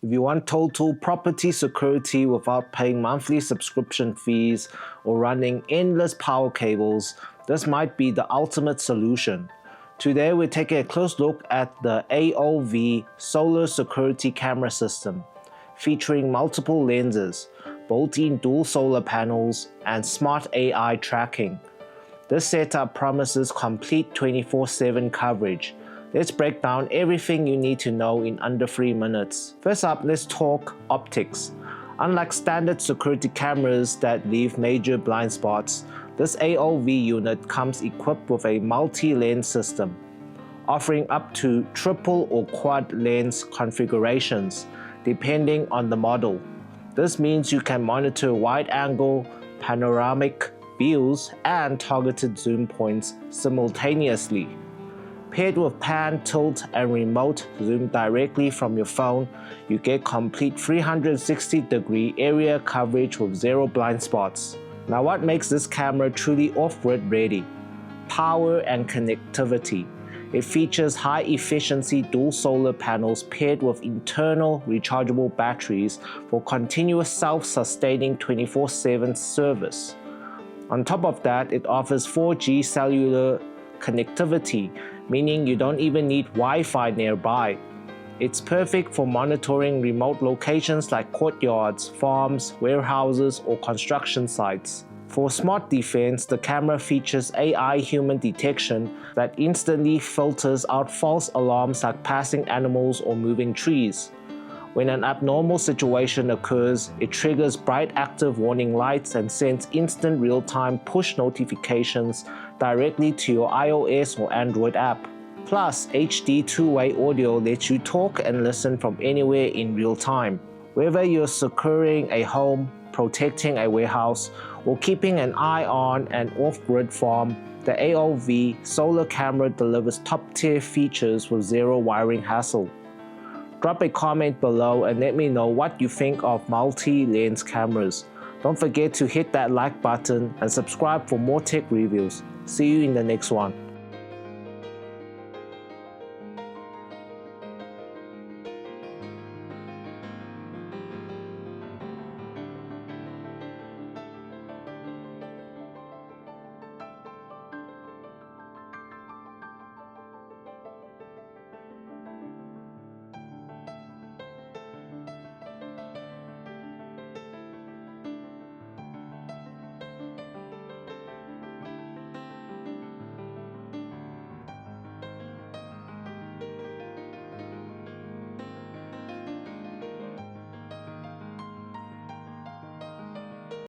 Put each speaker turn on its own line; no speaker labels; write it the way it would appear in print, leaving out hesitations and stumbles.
If you want total property security without paying monthly subscription fees or running endless power cables, this might be the ultimate solution. Today we're taking a close look at the AOV Solar Security Camera System, featuring multiple lenses, built-in dual solar panels, and smart AI tracking. This setup promises complete 24/7 coverage. Let's break down everything you need to know in under 3 minutes. First up, let's talk optics. Unlike standard security cameras that leave major blind spots, this AOV unit comes equipped with a multi-lens system, offering up to triple or quad lens configurations, depending on the model. This means you can monitor wide-angle, panoramic views, and targeted zoom points simultaneously. Paired with pan, tilt, and remote zoom directly from your phone, you get complete 360-degree area coverage with 0 blind spots. Now, what makes this camera truly off-grid ready? Power and connectivity. It features high-efficiency dual solar panels paired with internal rechargeable batteries for continuous self-sustaining 24/7 service. On top of that, it offers 4G cellular connectivity, meaning you don't even need Wi-Fi nearby. It's perfect for monitoring remote locations like courtyards, farms, warehouses, or construction sites. For smart defense, the camera features AI human detection that instantly filters out false alarms like passing animals or moving trees. When an abnormal situation occurs, it triggers bright active warning lights and sends instant real-time push notifications directly to your iOS or Android app. Plus, HD two-way audio lets you talk and listen from anywhere in real time. Whether you're securing a home, protecting a warehouse, or keeping an eye on an off-grid farm, the AOV solar camera delivers top-tier features with 0 wiring hassle. Drop a comment below and let me know what you think of multi-lens cameras. Don't forget to hit that like button and subscribe for more tech reviews. See you in the next one.